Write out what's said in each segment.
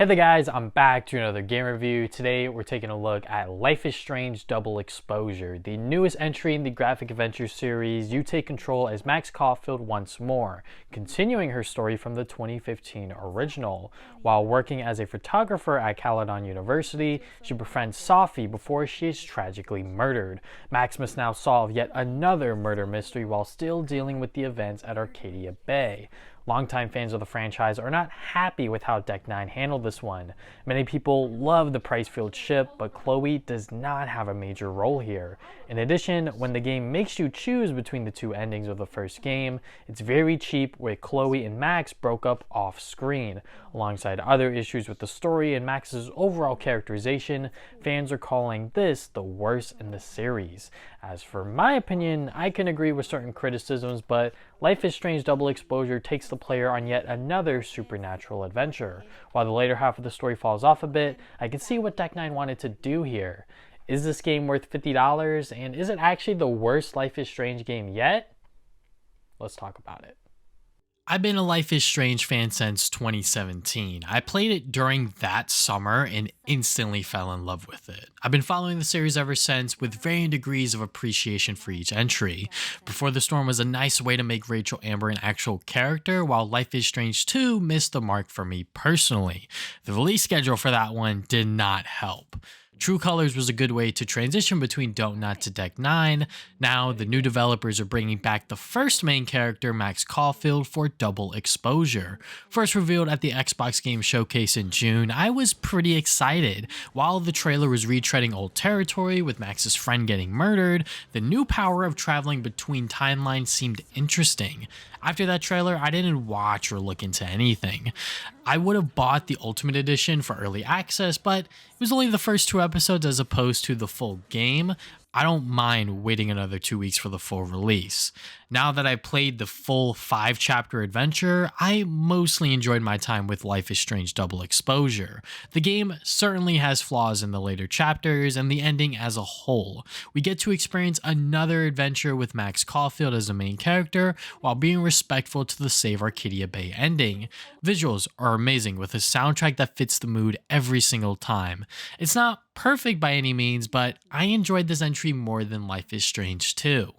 Hey there guys, I'm back to another game review. Today we're taking a look at Life is Strange Double Exposure, the newest entry in the graphic adventure series. You take control as Max Caulfield once more, continuing her story from the 2015 original. While working as a photographer at Caledon University, she befriends Safi before she is tragically murdered. Max must now solve yet another murder mystery while still dealing with the events at Arcadia Bay. Longtime fans of the franchise are not happy with how Deck 9 handled this one. Many people love the Pricefield ship, but Chloe does not have a major role here. In addition, when the game makes you choose between the two endings of the first game, it's very cheap where Chloe and Max broke up off screen. Alongside other issues with the story and Max's overall characterization, fans are calling this the worst in the series. As for my opinion, I can agree with certain criticisms, but Life is Strange Double Exposure takes the player on yet another supernatural adventure. While the later half of the story falls off a bit, I can see what Deck 9 wanted to do here. Is this game worth $50, and is it actually the worst Life is Strange game yet? Let's talk about it. I've been a Life is Strange fan since 2017. I played it during that summer and instantly fell in love with it. I've been following the series ever since with varying degrees of appreciation for each entry. Before the Storm was a nice way to make Rachel Amber an actual character, while Life is Strange 2 missed the mark for me personally. The release schedule for that one did not help. True Colors was a good way to transition between Don't Not to Deck 9. Now, the new developers are bringing back the first main character, Max Caulfield, for Double Exposure. First revealed at the Xbox Game Showcase in June, I was pretty excited. While the trailer was retreading old territory with Max's friend getting murdered, the new power of traveling between timelines seemed interesting. After that trailer, I didn't watch or look into anything. I would have bought the Ultimate Edition for early access, but it was only the first 2 episodes as opposed to the full game. I don't mind waiting another 2 weeks for the full release. Now that I played the full 5-chapter adventure, I mostly enjoyed my time with Life is Strange Double Exposure. The game certainly has flaws in the later chapters and the ending as a whole. We get to experience another adventure with Max Caulfield as the main character while being respectful to the Save Arcadia Bay ending. Visuals are amazing with a soundtrack that fits the mood every single time. It's not perfect by any means, but I enjoyed this entry more than Life is Strange 2.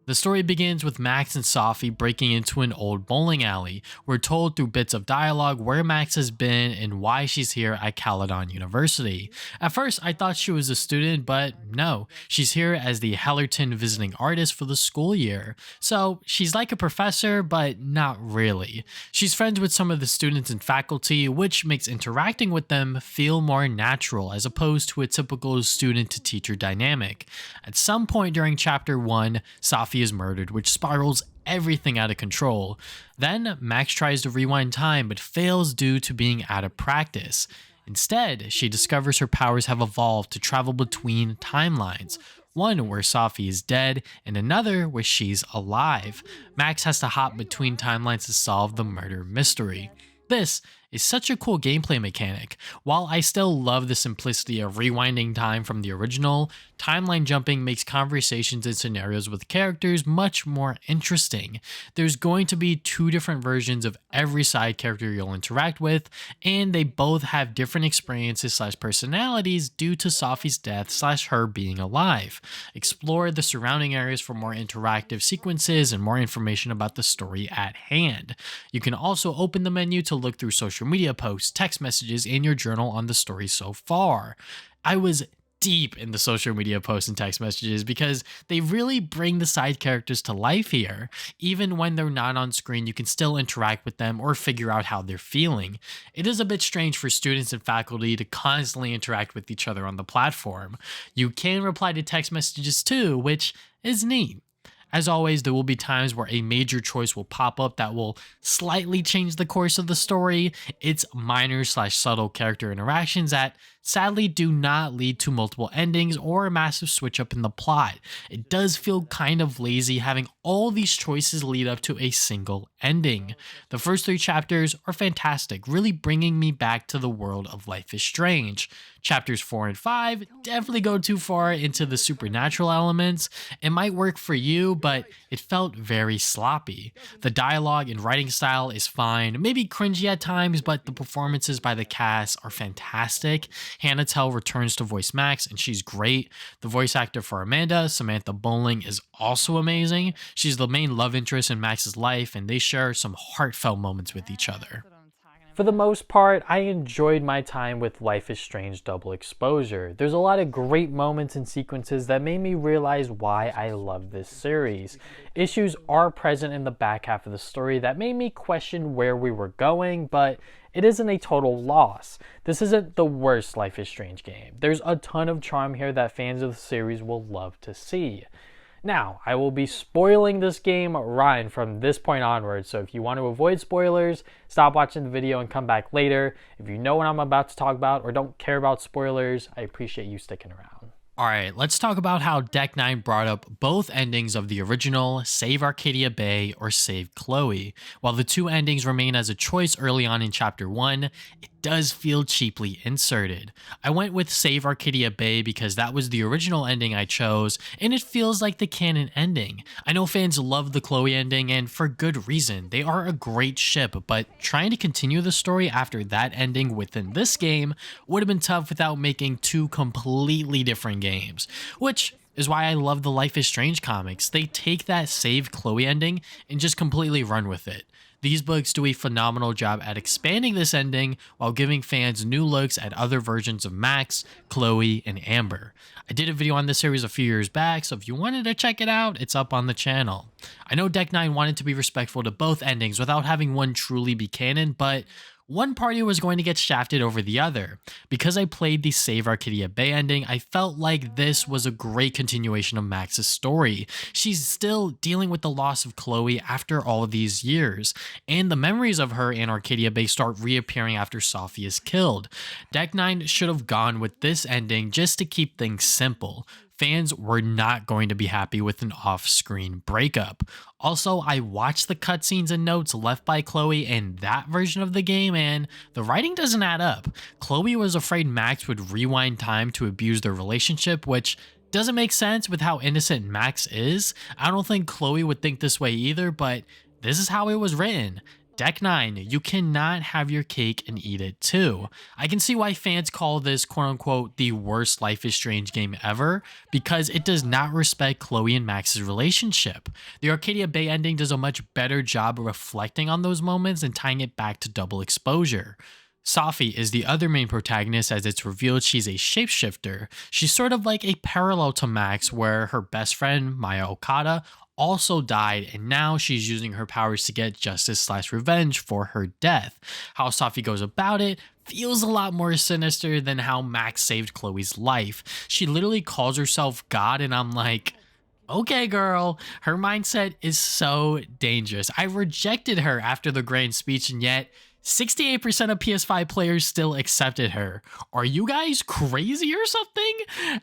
The story begins with Max and Safi breaking into an old bowling alley. We're told through bits of dialogue where Max has been and why she's here at Caledon University. At first, I thought she was a student, but no, she's here as the Hellerton visiting artist for the school year. So she's like a professor, but not really. She's friends with some of the students and faculty, which makes interacting with them feel more natural as opposed to a typical student-to-teacher dynamic. At some point during Chapter 1, Safi is murdered, which spirals everything out of control. Then Max tries to rewind time but fails due to being out of practice. Instead, she discovers her powers have evolved to travel between timelines. One where Safi is dead and another where she's alive. Max has to hop between timelines to solve the murder mystery. This is such a cool gameplay mechanic. While I still love the simplicity of rewinding time from the original, timeline jumping makes conversations and scenarios with characters much more interesting. There's going to be 2 different versions of every side character you'll interact with, and they both have different experiences / personalities due to Safi's death / her being alive. Explore the surrounding areas for more interactive sequences and more information about the story at hand. You can also open the menu to look through social media posts, text messages, and your journal on the story so far. I was deep in the social media posts and text messages because they really bring the side characters to life here. Even when they're not on screen, you can still interact with them or figure out how they're feeling. It is a bit strange for students and faculty to constantly interact with each other on the platform. You can reply to text messages too, which is neat. As always, there will be times where a major choice will pop up that will slightly change the course of the story. It's minor / subtle character interactions that sadly do not lead to multiple endings or a massive switch up in the plot. It does feel kind of lazy having all these choices lead up to a single ending. The first 3 chapters are fantastic, really bringing me back to the world of Life is Strange. Chapters 4 and 5 definitely go too far into the supernatural elements. It might work for you, but it felt very sloppy. The dialogue and writing style is fine, maybe cringy at times, but the performances by the cast are fantastic. Hannah Tell returns to voice Max, and she's great. The voice actor for Amanda, Samantha Bowling, is also amazing. She's the main love interest in Max's life, and they share some heartfelt moments with each other. For the most part, I enjoyed my time with Life is Strange Double Exposure. There's a lot of great moments and sequences that made me realize why I love this series. Issues are present in the back half of the story that made me question where we were going, but it isn't a total loss. This isn't the worst Life is Strange game. There's a ton of charm here that fans of the series will love to see. Now, I will be spoiling this game right from this point onwards, so if you want to avoid spoilers, stop watching the video and come back later. If you know what I'm about to talk about or don't care about spoilers, I appreciate you sticking around. Alright, let's talk about how Deck 9 brought up both endings of the original Save Arcadia Bay or Save Chloe. While the 2 endings remain as a choice early on in Chapter 1, it does feel cheaply inserted. I went with Save Arcadia Bay because that was the original ending I chose, and it feels like the canon ending. I know fans love the Chloe ending, and for good reason. They are a great ship, but trying to continue the story after that ending within this game would have been tough without making 2 completely different games, which is why I love the Life is Strange comics. They take that Save Chloe ending and just completely run with it. These books do a phenomenal job at expanding this ending while giving fans new looks at other versions of Max, Chloe, and Amber. I did a video on this series a few years back, so if you wanted to check it out, it's up on the channel. I know Deck 9 wanted to be respectful to both endings without having one truly be canon, but one party was going to get shafted over the other. Because I played the Save Arcadia Bay ending, I felt like this was a great continuation of Max's story. She's still dealing with the loss of Chloe after all of these years, and the memories of her in Arcadia Bay start reappearing after Safi is killed. Deck 9 should have gone with this ending just to keep things simple. Fans were not going to be happy with an off-screen breakup. Also, I watched the cutscenes and notes left by Chloe in that version of the game, and the writing doesn't add up. Chloe was afraid Max would rewind time to abuse their relationship, which doesn't make sense with how innocent Max is. I don't think Chloe would think this way either, but this is how it was written. Deck 9, you cannot have your cake and eat it too. I can see why fans call this quote-unquote the worst Life is Strange game ever, because it does not respect Chloe and Max's relationship. The Arcadia Bay ending does a much better job of reflecting on those moments and tying it back to Double Exposure. Safi is the other main protagonist, as it's revealed she's a shapeshifter. She's sort of like a parallel to Max, where her best friend, Maya Okada, also died, and now she's using her powers to get justice/revenge for her death. How Safi goes about it feels a lot more sinister than how Max saved Chloe's life. She literally calls herself God, and I'm like, okay, girl, her mindset is so dangerous. I rejected her after the grand speech, and yet 68% of PS5 players still accepted her. Are you guys crazy or something?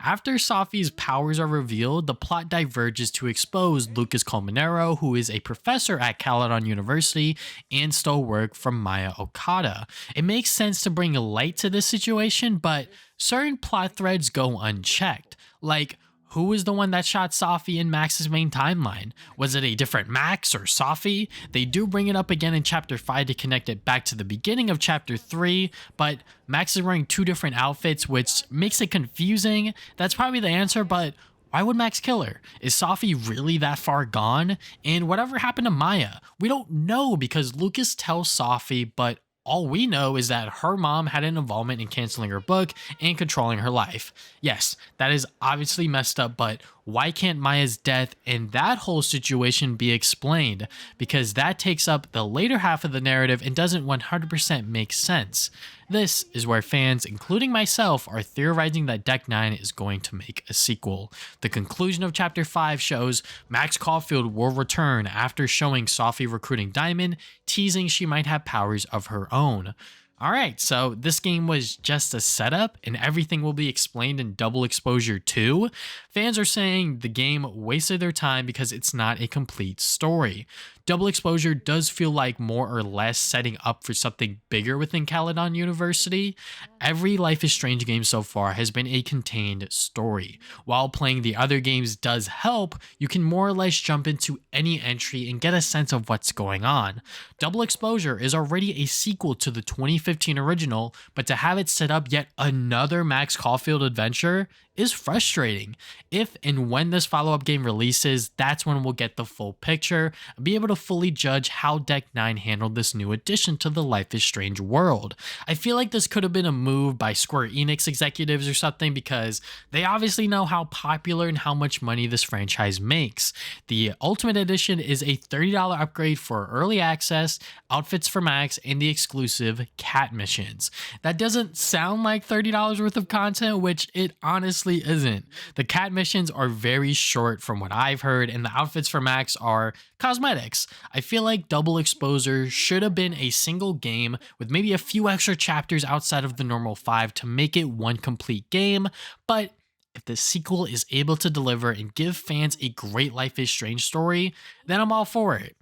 After Safi's powers are revealed, the plot diverges to expose Lucas Colmenero, who is a professor at Caledon University and stole work from Maya Okada. It makes sense to bring light to this situation, but certain plot threads go unchecked. Like, who was the one that shot Safi in Max's main timeline? Was it a different Max or Safi? They do bring it up again in Chapter 5 to connect it back to the beginning of Chapter 3, but Max is wearing 2 different outfits, which makes it confusing. That's probably the answer, but why would Max kill her? Is Safi really that far gone? And whatever happened to Maya? We don't know, because Lucas tells Safi, but all we know is that her mom had an involvement in canceling her book and controlling her life. Yes, that is obviously messed up, but why can't Maya's death and that whole situation be explained? Because that takes up the later half of the narrative and doesn't 100% make sense. This is where fans, including myself, are theorizing that Deck 9 is going to make a sequel. The conclusion of Chapter 5 shows Max Caulfield will return after showing Safi recruiting Diamond, teasing she might have powers of her own. All right, so this game was just a setup and everything will be explained in Double Exposure 2. Fans are saying the game wasted their time because it's not a complete story. Double Exposure does feel like more or less setting up for something bigger within Caledon University. Every Life is Strange game so far has been a contained story. While playing the other games does help, you can more or less jump into any entry and get a sense of what's going on. Double Exposure is already a sequel to the 2015 original, but to have it set up yet another Max Caulfield adventure is frustrating. If and when this follow-up game releases, that's when we'll get the full picture and be able to fully judge how Deck 9 handled this new addition to the Life is Strange world. I feel like this could have been a move by Square Enix executives or something because they obviously know how popular and how much money this franchise makes. The Ultimate Edition is a $30 upgrade for early access, outfits for Max, and the exclusive cat missions. That doesn't sound like $30 worth of content, which it honestly isn't. The cat missions are very short from what I've heard, and the outfits for Max are cosmetics. I feel like Double Exposure should have been a single game with maybe a few extra chapters outside of the normal 5 to make it one complete game, but if the sequel is able to deliver and give fans a great Life is Strange story, then I'm all for it.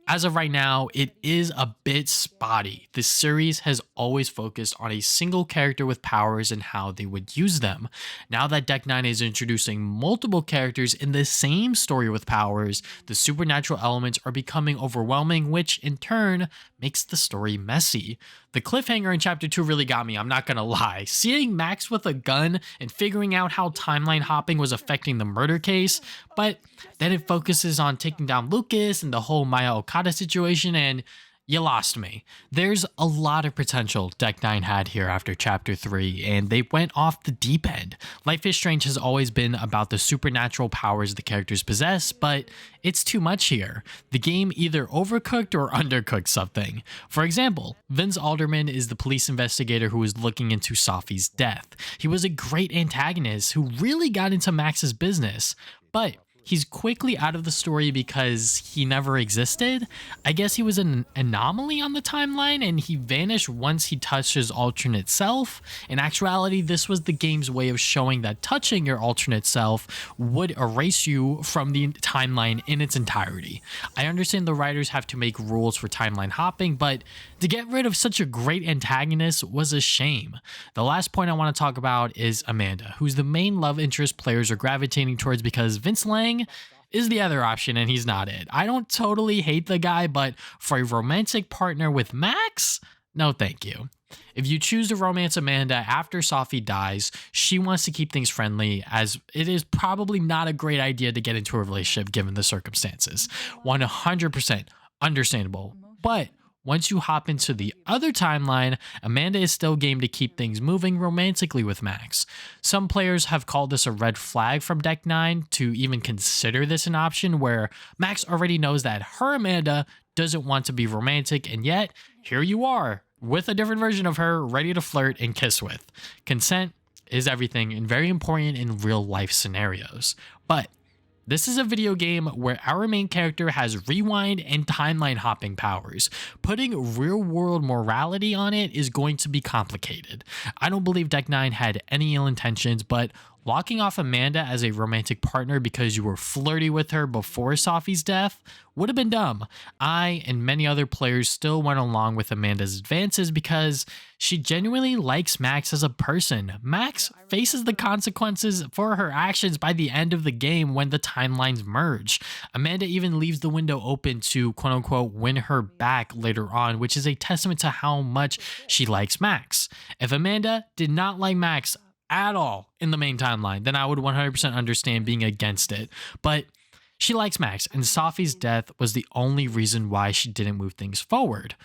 As of right now, it is a bit spotty. The series has always focused on a single character with powers and how they would use them. Now that Deck 9 is introducing multiple characters in the same story with powers, the supernatural elements are becoming overwhelming, which in turn makes the story messy. The cliffhanger in Chapter 2 really got me, I'm not gonna lie. Seeing Max with a gun and figuring out how timeline hopping was affecting the murder case, but then it focuses on taking down Lucas and the whole Maya Okada situation, and you lost me. There's a lot of potential Deck 9 had here after Chapter 3, and they went off the deep end. Life is Strange has always been about the supernatural powers the characters possess, but it's too much here. The game either overcooked or undercooked something. For example, Vince Alderman is the police investigator who is looking into Safi's death. He was a great antagonist who really got into Max's business, but he's quickly out of the story because he never existed. I guess he was an anomaly on the timeline and he vanished once he touched his alternate self. In actuality, this was the game's way of showing that touching your alternate self would erase you from the timeline in its entirety. I understand the writers have to make rules for timeline hopping, but to get rid of such a great antagonist was a shame. The last point I want to talk about is Amanda, who's the main love interest players are gravitating towards because Vince Lang is the other option and he's not it. I don't totally hate the guy, but for a romantic partner with Max, no thank you. If you choose to romance Amanda after Safi dies, she wants to keep things friendly, as it is probably not a great idea to get into a relationship given the circumstances. 100% understandable, but once you hop into the other timeline, Amanda is still game to keep things moving romantically with Max. Some players have called this a red flag from Deck 9 to even consider this an option where Max already knows that her Amanda doesn't want to be romantic, and yet here you are with a different version of her ready to flirt and kiss with. Consent is everything and very important in real life scenarios. But this is a video game where our main character has rewind and timeline hopping powers. Putting real world morality on it is going to be complicated. I don't believe Deck 9 had any ill intentions, but locking off Amanda as a romantic partner because you were flirty with her before Safi's death would have been dumb. I and many other players still went along with Amanda's advances because she genuinely likes Max as a person. Max faces the consequences for her actions by the end of the game when the timelines merge. Amanda even leaves the window open to quote unquote win her back later on, which is a testament to how much she likes Max. If Amanda did not like Max at all in the main timeline, then I would 100% understand being against it. But she likes Max, and Safi's death was the only reason why she didn't move things forward.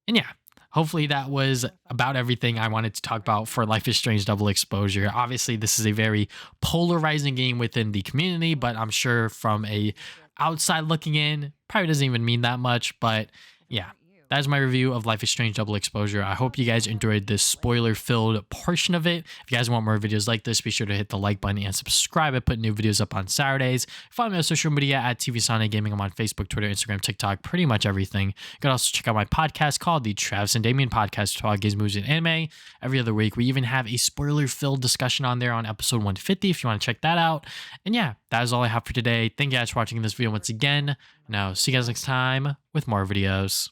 And yeah, hopefully that was about everything I wanted to talk about for Life is Strange Double Exposure. Obviously, this is a very polarizing game within the community, but I'm sure from a outside looking in, probably doesn't even mean that much. But yeah, that is my review of Life is Strange Double Exposure. I hope you guys enjoyed this spoiler-filled portion of it. If you guys want more videos like this, be sure to hit the like button and subscribe. I put new videos up on Saturdays. Follow me on social media at TV Sonic Gaming. I'm on Facebook, Twitter, Instagram, TikTok, pretty much everything. You can also check out my podcast called the Travis and Damien Podcast, to talk games, movies, and anime every other week. We even have a spoiler-filled discussion on there on episode 150 if you want to check that out. And yeah, that is all I have for today. Thank you guys for watching this video once again. Now, see you guys next time with more videos.